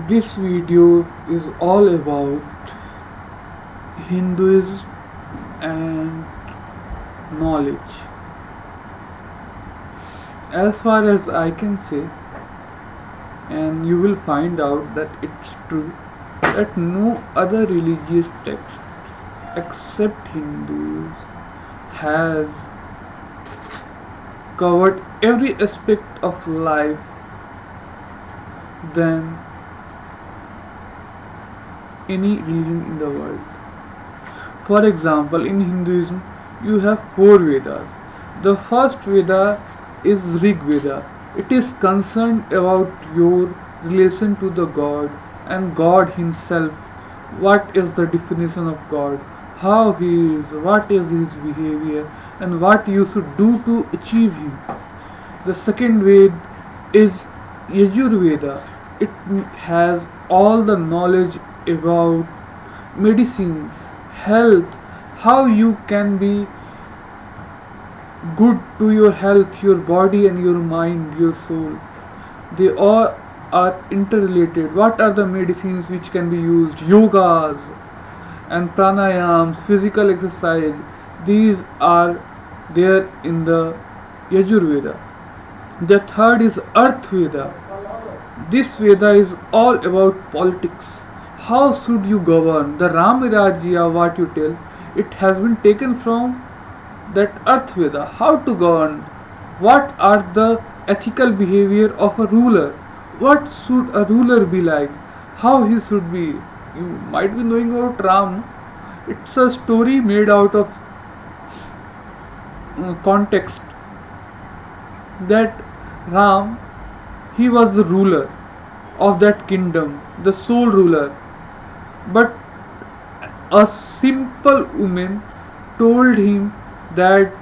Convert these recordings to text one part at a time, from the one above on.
This video is all about Hinduism and knowledge. As far as I can say, and you will find out that it's true, that no other religious text except Hindu has covered every aspect of life than any religion in the world. For example, in Hinduism, you have four Vedas. The first Veda is Rig Veda. It is concerned about your relation to the God and God Himself. What is the definition of God? How He is? What is His behavior? And what you should do to achieve Him. The second Veda is Yajurveda. It has all the knowledge about medicines, health, how you can be good to your health, your body and your mind, your soul. They all are interrelated. What are the medicines which can be used? Yogas and pranayams, physical exercise. These are there in the Yajurveda. The third is Earth Veda. This Veda is all about politics. How should you govern? The Ram Rajya, what you tell, it has been taken from that Earth Veda. How to govern? What are the ethical behavior of a ruler? What should a ruler be like? How he should be? You might be knowing about Ram. It's a story made out of context that Ram, he was the ruler of that kingdom, the sole ruler. But a simple woman told him that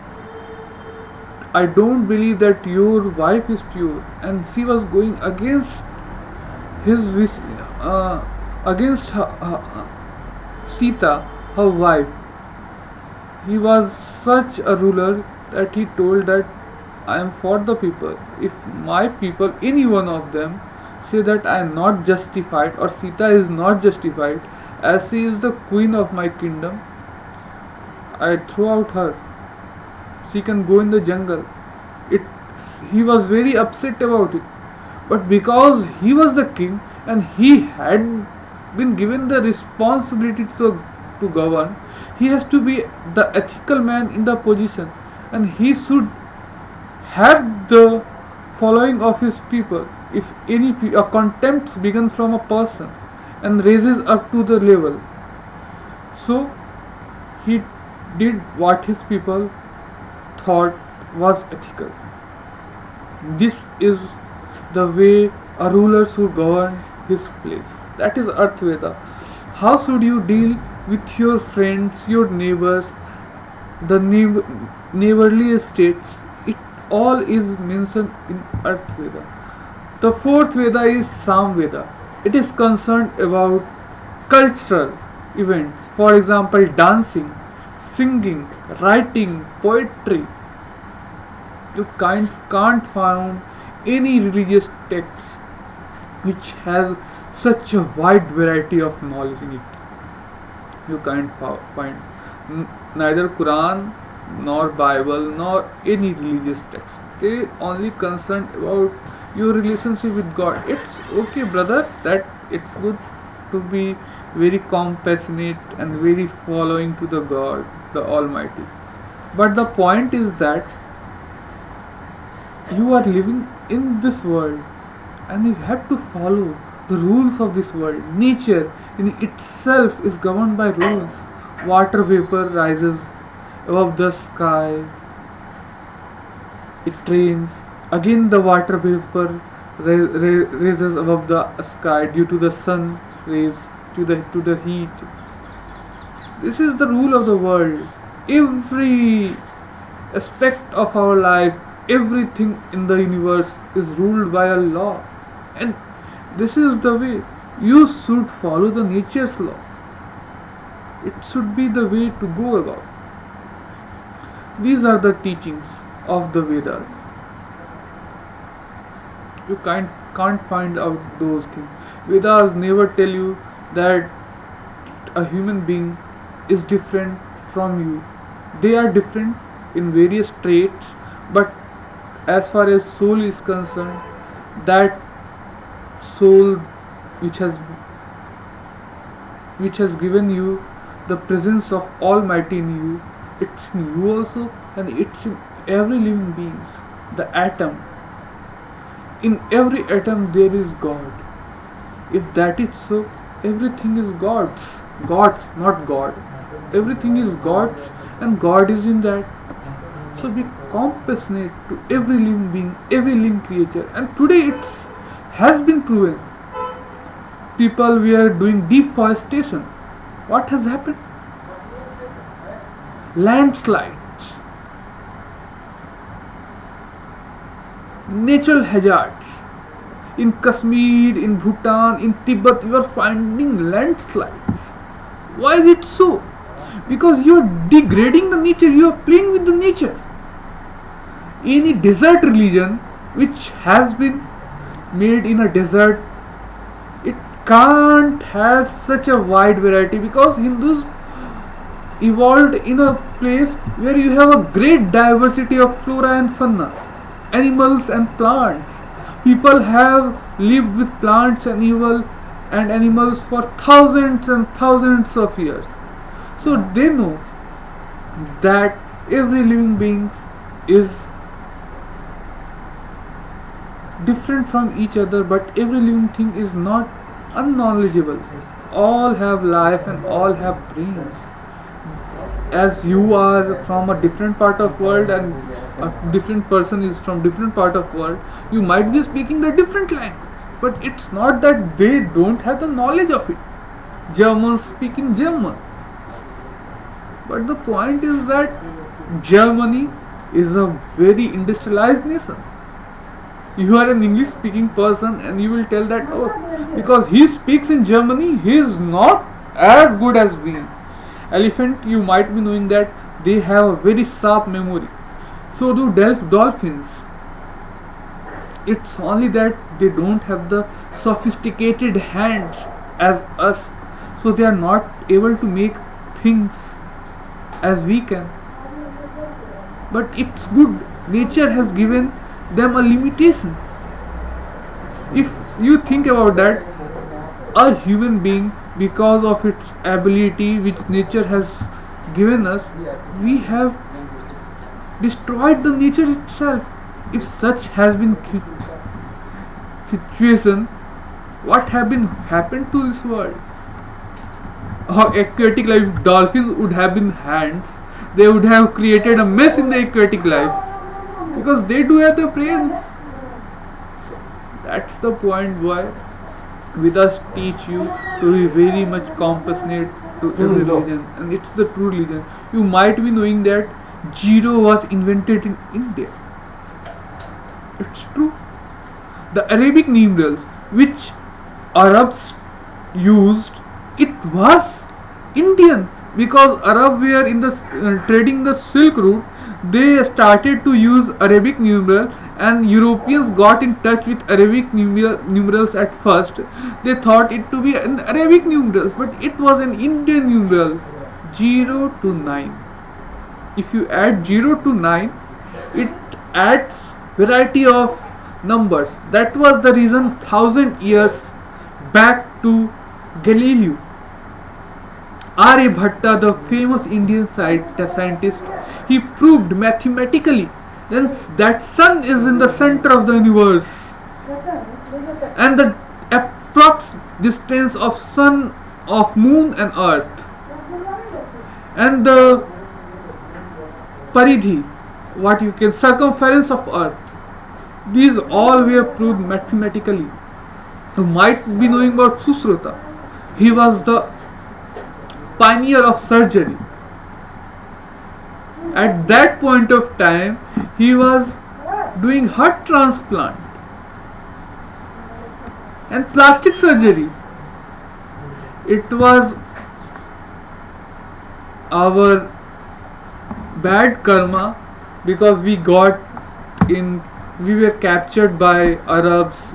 I don't believe that your wife is pure, and she was going against his wish, against Sita, her wife. He was such a ruler that he told that I am for the people. If my people, any one of them, say that I am not justified or Sita is not justified, as she is the queen of my kingdom, I throw out her. She can go in the jungle. It. He was very upset about it. But because he was the king and he had been given the responsibility to govern, he has to be the ethical man in the position, and he should have the following of his people. If any a contempt begins from a person and raises up to the level, so he did what his people thought was ethical. This is the way a ruler should govern his place. That is Earth Veda. How should you deal with your friends, your neighbors, the neighborly states? It all is mentioned in Earth Veda. The fourth Veda is Sam Veda. It is concerned about cultural events, for example, dancing, singing, writing, poetry. You can't find any religious text which has such a wide variety of knowledge in it. You can't find neither Quran nor Bible nor any religious text. They only concerned about your relationship with God. It's okay, brother, that it's good to be very compassionate and very following to the God, the Almighty. But the point is that you are living in this world and you have to follow the rules of this world. Nature in itself is governed by rules. Water vapor rises above the sky, it rains. Again, the water vapor rises above the sky due to the sun rays, to the heat. This is the rule of the world. Every aspect of our life, everything in the universe is ruled by a law, and this is the way you should follow the nature's law. It should be the way to go about. These are the teachings of the Vedas. You can't find out those things. Vedas never tell you that a human being is different from you. They are different in various traits, but as far as soul is concerned, that soul which has given you the presence of Almighty in you, it's in you also, and it's in every living beings. The atom. In every atom there is God. If that is so, everything is God's. God's, not God. Everything is God's, and God is in that. So be compassionate to every living being, every living creature. And today it has been proven. People were doing deforestation. What has happened? Landslides, natural hazards. In Kashmir, in Bhutan, in Tibet, you are finding landslides. Why is it so? Because you are degrading the nature, you are playing with the nature. Any desert religion which has been made in a desert, it can't have such a wide variety, because Hindus evolved in a place where you have a great diversity of flora and fauna, animals and plants. People have lived with plants and animals for thousands and thousands of years. So they know that every living being is different from each other, but every living thing is not unknowledgeable. All have life and all have brains. As you are from a different part of world and a different person is from different part of world, you might be speaking the different language, but it's not that they don't have the knowledge of it. Germans speak in German, but the point is that Germany is a very industrialized nation. You are an English speaking person and you will tell that, oh, because he speaks in Germany, he is not as good as we. Elephant, you might be knowing that they have a very sharp memory. So do dolphins. It's only that they don't have the sophisticated hands as us, so they are not able to make things as we can. But it's good. Nature has given them a limitation. If you think about that, a human being, because of its ability which nature has given us, we have destroyed the nature itself. If such has been situation, what have been happened to this world? Aquatic life, dolphins would have been hands, they would have created a mess in the aquatic life, because they do have the brains. That's the point why Vedas teach you to be very much compassionate to every religion, and it's the true religion. You might be knowing that zero was invented in India. It's true. The Arabic numerals which Arabs used, it was Indian, because Arab were in the trading the Silk Route. They started to use Arabic numeral, and Europeans got in touch with Arabic numerals at first. They thought it to be an Arabic numerals, but it was an Indian numeral, 0 to 9. If you add 0 to 9, it adds variety of numbers. That was the reason 1000 years back to Galileo, Aryabhatta, the famous Indian scientist, he proved mathematically that sun is in the center of the universe, and the approx distance of sun, of moon and earth, and the paridhi, what you can, circumference of earth, these all were proved mathematically. You might be knowing about Susruta. He was the pioneer of surgery. At that point of time, he was doing heart transplant and plastic surgery. It was our bad karma, because we got in we were captured by Arabs,